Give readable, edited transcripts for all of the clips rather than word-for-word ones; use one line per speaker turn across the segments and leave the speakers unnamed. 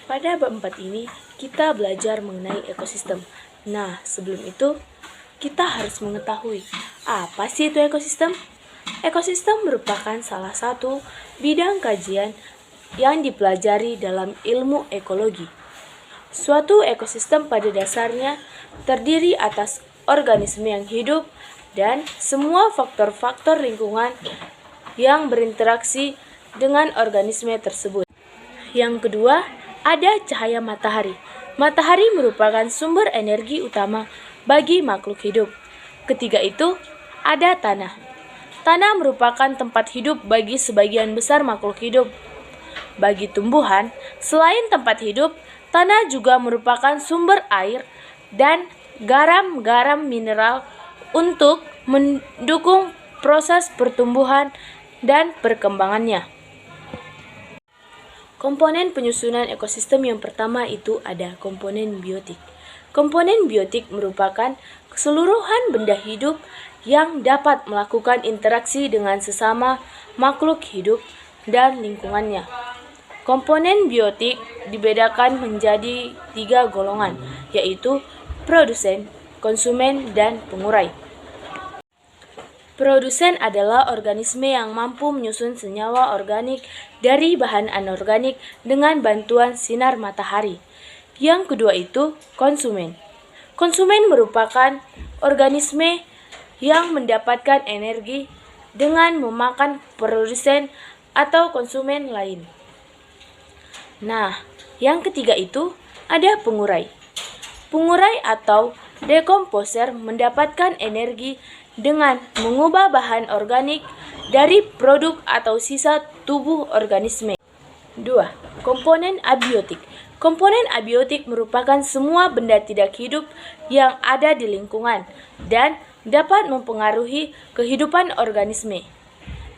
Pada bab 4 ini, kita belajar mengenai ekosistem. Nah, sebelum itu, kita harus mengetahui apa sih itu ekosistem? Ekosistem merupakan salah satu bidang kajian yang dipelajari dalam ilmu ekologi. Suatu ekosistem pada dasarnya terdiri atas organisme yang hidup dan semua faktor-faktor lingkungan yang berinteraksi dengan organisme tersebut. Yang kedua, ada cahaya matahari. Matahari merupakan sumber energi utama bagi makhluk hidup. Ketiga itu, ada tanah. Tanah merupakan tempat hidup bagi sebagian besar makhluk hidup. Bagi tumbuhan, selain tempat hidup, tanah juga merupakan sumber air dan garam-garam mineral untuk mendukung proses pertumbuhan dan perkembangannya. Komponen penyusunan ekosistem yang pertama itu ada komponen biotik. Komponen biotik merupakan keseluruhan benda hidup yang dapat melakukan interaksi dengan sesama makhluk hidup dan lingkungannya. Komponen biotik dibedakan menjadi 3 golongan, yaitu produsen, konsumen, dan pengurai. Produsen adalah organisme yang mampu menyusun senyawa organik dari bahan anorganik dengan bantuan sinar matahari. Yang kedua itu konsumen. Konsumen merupakan organisme yang mendapatkan energi dengan memakan produsen atau konsumen lain. Nah, yang ketiga itu ada pengurai. Pengurai atau dekomposer mendapatkan energi dengan mengubah bahan organik dari produk atau sisa tubuh organisme. 2. Komponen abiotik. Komponen abiotik merupakan semua benda tidak hidup yang ada di lingkungan dan dapat mempengaruhi kehidupan organisme.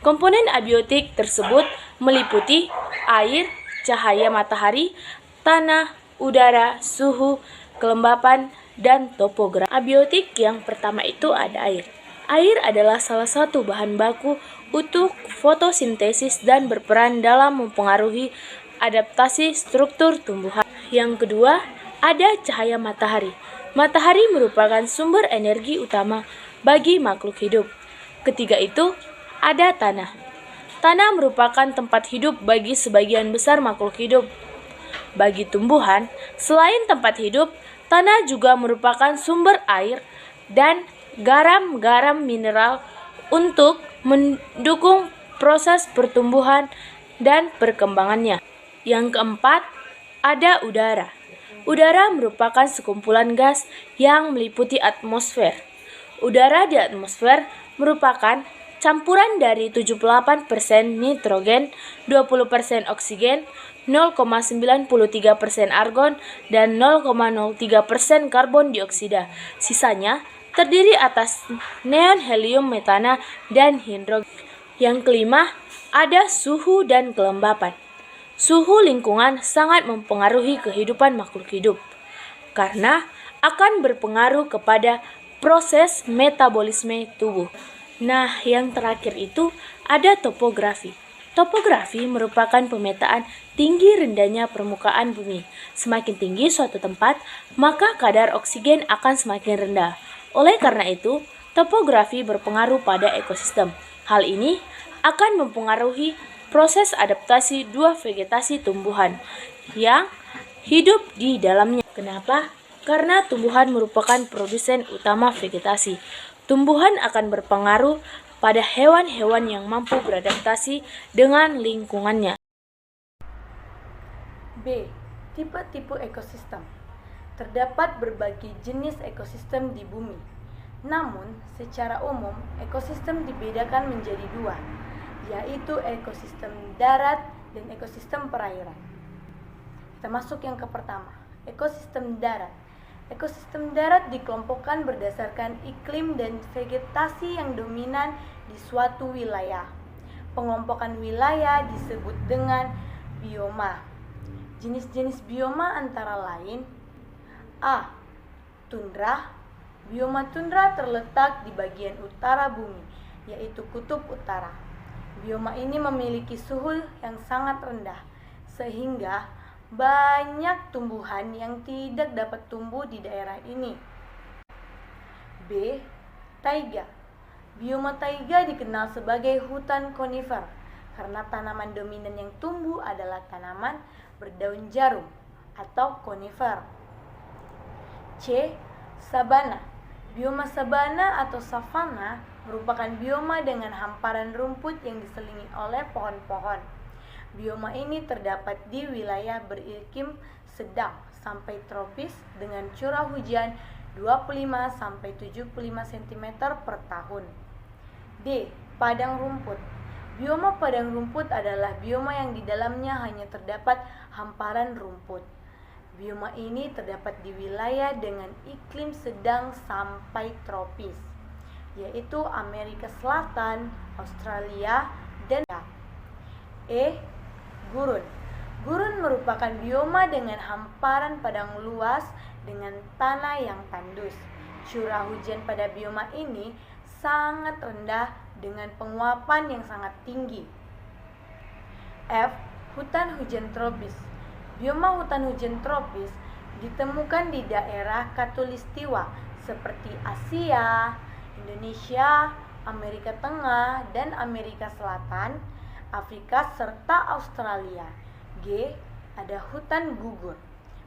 Komponen abiotik tersebut meliputi air, cahaya matahari, tanah, udara, suhu, kelembapan, dan topografi. Abiotik yang pertama itu ada air. Air adalah salah satu bahan baku untuk fotosintesis dan berperan dalam mempengaruhi adaptasi struktur tumbuhan. Yang kedua, ada cahaya matahari. Matahari merupakan sumber energi utama bagi makhluk hidup. Ketiga itu, ada tanah. Tanah merupakan tempat hidup bagi sebagian besar makhluk hidup. Bagi tumbuhan, selain tempat hidup, tanah juga merupakan sumber air dan garam-garam mineral untuk mendukung proses pertumbuhan dan perkembangannya. Yang keempat, ada udara. Udara merupakan sekumpulan gas yang meliputi atmosfer. Udara di atmosfer merupakan campuran dari 78% nitrogen, 20% oksigen, 0,93% argon, dan 0,03% karbon dioksida. Sisanya terdiri atas neon, helium, metana, dan hidrogen. Yang kelima, ada suhu dan kelembapan. Suhu lingkungan sangat mempengaruhi kehidupan makhluk hidup karena akan berpengaruh kepada proses metabolisme tubuh. Nah, yang terakhir itu ada topografi. Topografi merupakan pemetaan tinggi rendahnya permukaan bumi. Semakin tinggi suatu tempat, maka kadar oksigen akan semakin rendah. Oleh karena itu, topografi berpengaruh pada ekosistem. Hal ini akan mempengaruhi proses adaptasi dua vegetasi tumbuhan yang hidup di dalamnya. Kenapa? Karena tumbuhan merupakan produsen utama vegetasi. Tumbuhan akan berpengaruh pada hewan-hewan yang mampu beradaptasi dengan lingkungannya.
B. Tipe-tipe ekosistem. Terdapat berbagai jenis ekosistem di bumi. Namun, secara umum, ekosistem dibedakan menjadi 2, yaitu ekosistem darat dan ekosistem perairan. Kita masuk yang ke pertama, ekosistem darat. Ekosistem darat dikelompokkan berdasarkan iklim dan vegetasi yang dominan di suatu wilayah. Pengelompokan wilayah disebut dengan bioma. Jenis-jenis bioma antara lain: A. Tundra. Bioma tundra terletak di bagian utara bumi, yaitu kutub utara. Bioma ini memiliki suhu yang sangat rendah, sehingga banyak tumbuhan yang tidak dapat tumbuh di daerah ini. B. Taiga. Bioma taiga dikenal sebagai hutan konifer karena tanaman dominan yang tumbuh adalah tanaman berdaun jarum atau konifer. C. Sabana. Bioma sabana atau savana merupakan bioma dengan hamparan rumput yang diselingi oleh pohon-pohon. Bioma ini terdapat di wilayah beriklim sedang sampai tropis dengan curah hujan 25-75 cm per tahun. D. Padang rumput. Bioma padang rumput adalah bioma yang di dalamnya hanya terdapat hamparan rumput. Bioma ini terdapat di wilayah dengan iklim sedang sampai tropis, yaitu Amerika Selatan, Australia, dan E. Gurun. Gurun merupakan bioma dengan hamparan padang luas dengan tanah yang tandus. Curah hujan pada bioma ini sangat rendah dengan penguapan yang sangat tinggi. F. Hutan hujan tropis. Bioma hutan hujan tropis ditemukan di daerah khatulistiwa seperti Asia, Indonesia, Amerika Tengah, dan Amerika Selatan, Afrika, serta Australia. G. Ada hutan gugur.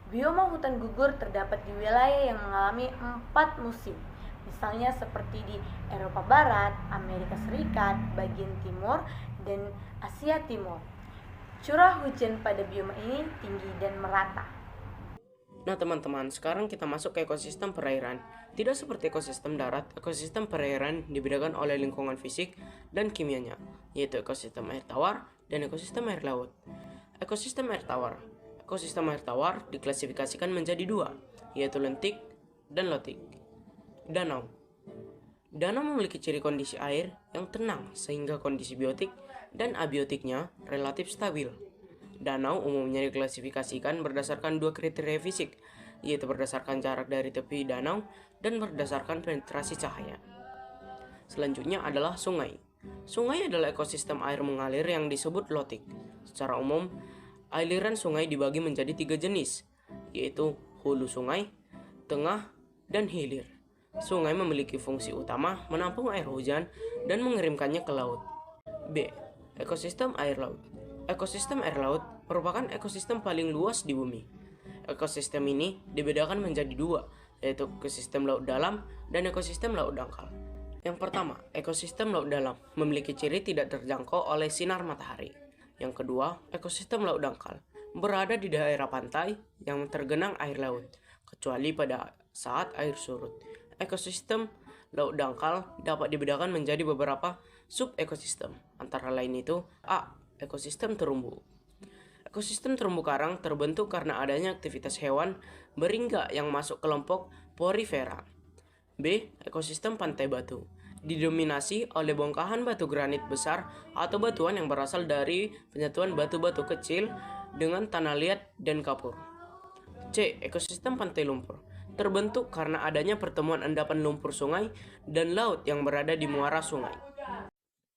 Bioma hutan gugur terdapat di wilayah yang mengalami 4 musim, misalnya seperti di Eropa Barat, Amerika Serikat, bagian timur, dan Asia Timur. Curah hujan pada bioma ini tinggi dan merata.
Nah teman-teman, sekarang kita masuk ke ekosistem perairan. Tidak seperti ekosistem darat, ekosistem perairan dibedakan oleh lingkungan fisik dan kimianya, yaitu ekosistem air tawar dan ekosistem air laut. Ekosistem air tawar. Ekosistem air tawar diklasifikasikan menjadi 2, yaitu lentik dan lotik. Danau. Danau memiliki ciri kondisi air yang tenang sehingga kondisi biotik dan abiotiknya relatif stabil. Danau umumnya diklasifikasikan berdasarkan 2 kriteria fisik, yaitu berdasarkan jarak dari tepi danau dan berdasarkan penetrasi cahaya. Selanjutnya adalah sungai. Sungai adalah ekosistem air mengalir yang disebut lotik. Secara umum, aliran sungai dibagi menjadi 3 jenis, yaitu hulu sungai, tengah, dan hilir. Sungai memiliki fungsi utama menampung air hujan dan mengirimkannya ke laut. B. Ekosistem air laut. Ekosistem air laut merupakan ekosistem paling luas di bumi. Ekosistem ini dibedakan menjadi 2, yaitu ekosistem laut dalam dan ekosistem laut dangkal. Yang pertama, ekosistem laut dalam memiliki ciri tidak terjangkau oleh sinar matahari. Yang kedua, ekosistem laut dangkal berada di daerah pantai yang tergenang air laut, kecuali pada saat air surut. Ekosistem laut dangkal dapat dibedakan menjadi beberapa sub-ekosistem, antara lain itu A. Ekosistem terumbu. Ekosistem terumbu karang terbentuk karena adanya aktivitas hewan beringga yang masuk kelompok porifera. B. Ekosistem pantai batu. Didominasi oleh bongkahan batu granit besar atau batuan yang berasal dari penyatuan batu-batu kecil dengan tanah liat dan kapur. C. Ekosistem pantai lumpur. Terbentuk karena adanya pertemuan endapan lumpur sungai dan laut yang berada di muara sungai.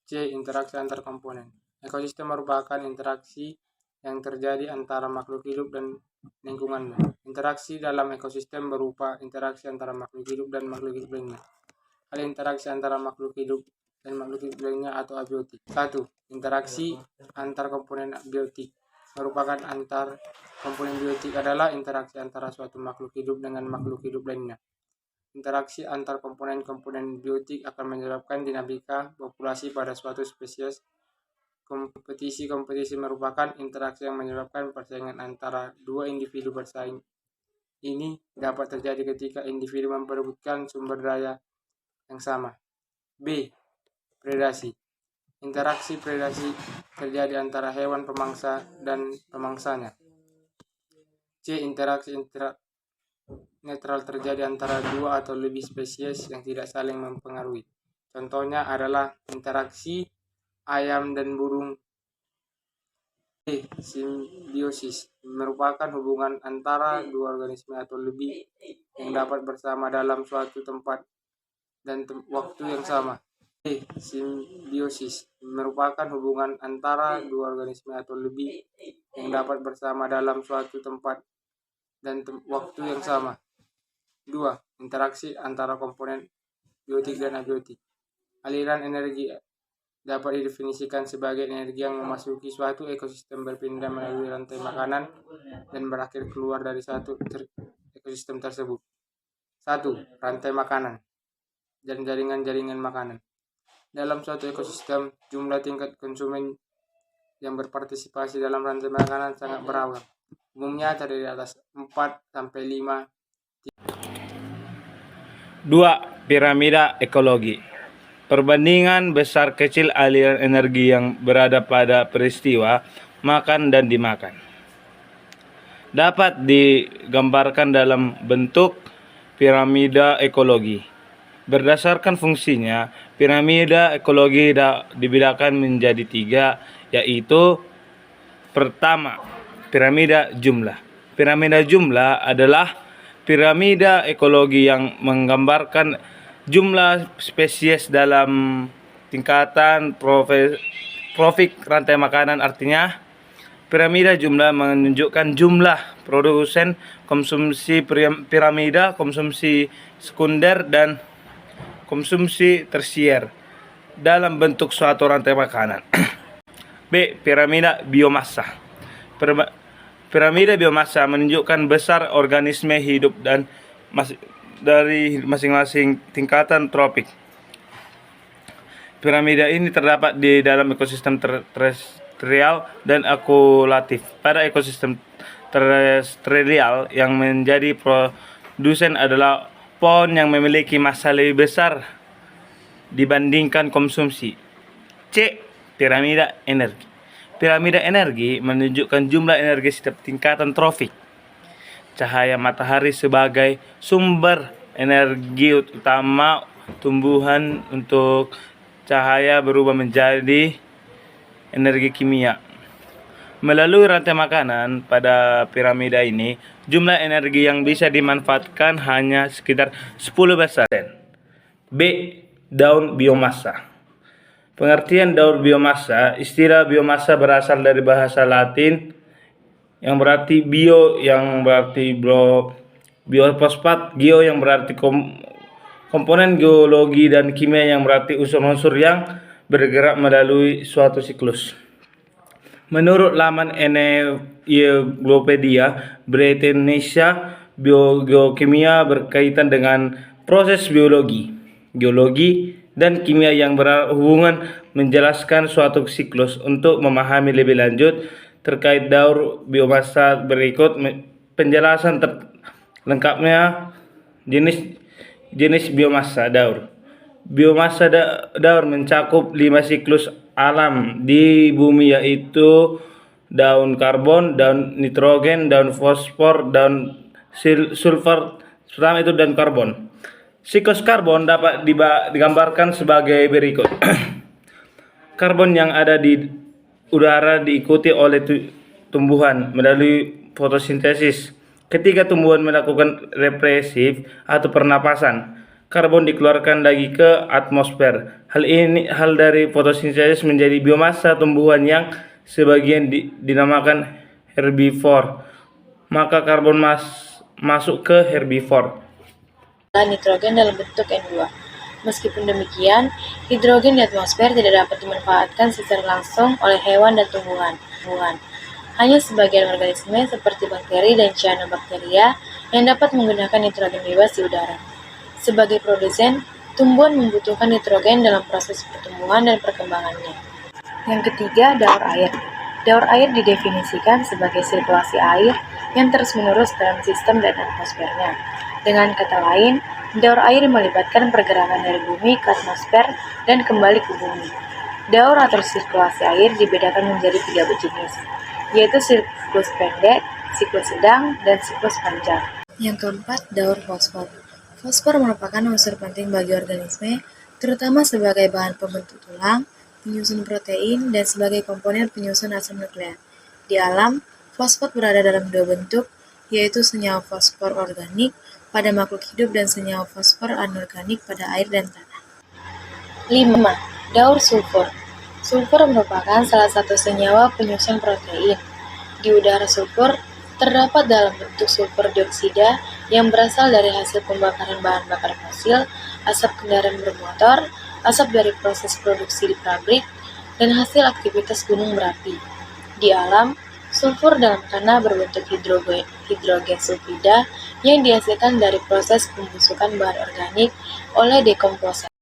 C. Interaksi antar komponen. Ekosistem merupakan interaksi yang terjadi antara makhluk hidup dan lingkungannya. Interaksi dalam ekosistem berupa interaksi antara makhluk hidup dan makhluk hidup lainnya. Hal interaksi antara makhluk hidup dan makhluk hidup lainnya atau abiotik. 1. Interaksi antar komponen biotik. Merupakan antar komponen biotik adalah interaksi antara suatu makhluk hidup dengan makhluk hidup lainnya. Interaksi antar komponen-komponen biotik akan menyebabkan dinamika populasi pada suatu spesies. Kompetisi merupakan interaksi yang menyebabkan persaingan antara 2 individu bersaing. Ini dapat terjadi ketika individu memperebutkan sumber daya yang sama. B. Predasi. Interaksi predasi terjadi antara hewan pemangsa dan pemangsanya. C. Interaksi netral terjadi antara 2 atau lebih spesies yang tidak saling mempengaruhi. Contohnya adalah interaksi ayam dan burung. D. Simbiosis merupakan hubungan antara 2 organisme atau lebih yang dapat bersama dalam suatu tempat dan waktu yang sama. Simbiosis merupakan hubungan antara dua organisme atau lebih yang dapat bersama dalam suatu tempat dan waktu yang sama. 2. Interaksi antara komponen biotik dan abiotik. Aliran energi dapat didefinisikan sebagai energi yang memasuki suatu ekosistem berpindah melalui rantai makanan dan berakhir keluar dari satu ekosistem tersebut. 1. Rantai makanan dan jaringan-jaringan makanan. Dalam suatu ekosistem, jumlah tingkat konsumen yang berpartisipasi dalam rantai makanan sangat beragam. Umumnya terdiri atas 4-5.
2. Piramida ekologi. Perbandingan besar kecil aliran energi yang berada pada peristiwa makan dan dimakan dapat digambarkan dalam bentuk piramida ekologi. Berdasarkan fungsinya, piramida ekologi dibedakan menjadi 3, yaitu pertama, piramida jumlah. Piramida jumlah adalah piramida ekologi yang menggambarkan jumlah spesies dalam tingkatan profit rantai makanan. Artinya, piramida jumlah menunjukkan jumlah produsen, konsumsi piramida, konsumsi sekunder, dan konsumsi tersier dalam bentuk suatu rantai makanan. B. Piramida biomassa. Piramida biomassa menunjukkan besar organisme hidup dan dari masing-masing tingkatan tropik. Piramida ini terdapat di dalam ekosistem terestrial dan akulatif. Pada ekosistem terestrial yang menjadi produsen adalah pohon yang memiliki massa lebih besar dibandingkan konsumsi. C. Piramida energi. Piramida energi menunjukkan jumlah energi setiap tingkatan tropik. Cahaya matahari sebagai sumber energi utama tumbuhan. Untuk cahaya berubah menjadi energi kimia melalui rantai makanan. Pada piramida ini, jumlah energi yang bisa dimanfaatkan hanya sekitar 10%. B. Daun biomassa. Pengertian daun biomassa. Istilah biomassa berasal dari bahasa Latin yang berarti bio, yang berarti biofosfat, geo yang berarti komponen geologi, dan kimia yang berarti unsur-unsur yang bergerak melalui suatu siklus. Menurut laman Encyclopedia Britannica, geokimia berkaitan dengan proses biologi, geologi, dan kimia yang berhubungan menjelaskan suatu siklus. Untuk memahami lebih lanjut terkait daur biomassa, berikut penjelasan lengkapnya. Jenis biomassa daur. Biomassa daur mencakup 5 siklus alam di bumi, yaitu daun karbon, daun nitrogen, daun fosfor, daun sulfur. Pertama itu daun karbon. Siklus karbon dapat digambarkan sebagai berikut. Karbon yang ada di udara diikuti oleh tumbuhan melalui fotosintesis. Ketika tumbuhan melakukan represif atau pernapasan, karbon dikeluarkan lagi ke atmosfer. Hal dari fotosintesis menjadi biomassa tumbuhan yang sebagian dinamakan herbivore. Maka karbon masuk ke herbivore.
Nitrogen dalam bentuk N2. Meskipun demikian, hidrogen di atmosfer tidak dapat dimanfaatkan secara langsung oleh hewan dan tumbuhan. Hanya sebagian organisme seperti bakteri dan cyanobacteria yang dapat menggunakan nitrogen bebas di udara. Sebagai produsen, tumbuhan membutuhkan nitrogen dalam proses pertumbuhan dan perkembangannya. Yang ketiga, daur air. Daur air didefinisikan sebagai sirkulasi air yang terus-menerus dalam sistem dan atmosfernya. Dengan kata lain, daur air melibatkan pergerakan dari bumi ke atmosfer dan kembali ke bumi. Daur atau sirkulasi air dibedakan menjadi 3 jenis, yaitu siklus pendek, siklus sedang, dan siklus panjang. Yang keempat, daur fosfor. Fosfor merupakan unsur penting bagi organisme, terutama sebagai bahan pembentuk tulang, penyusun protein, dan sebagai komponen penyusun asam nuklear. Di alam, fosfor berada dalam 2 bentuk, yaitu senyawa fosfor organik pada makhluk hidup dan senyawa fosfor anorganik pada air dan tanah. 5. Daur sulfur. Sulfur merupakan salah satu senyawa penyusun protein. Di udara sulfur terdapat dalam bentuk sulfur dioksida yang berasal dari hasil pembakaran bahan bakar fosil, asap kendaraan bermotor, asap dari proses produksi di pabrik, dan hasil aktivitas gunung berapi. Di alam, sulfur dalam tanah berbentuk hidrogen sulfida yang dihasilkan dari proses pembusukan bahan organik oleh dekomposasi.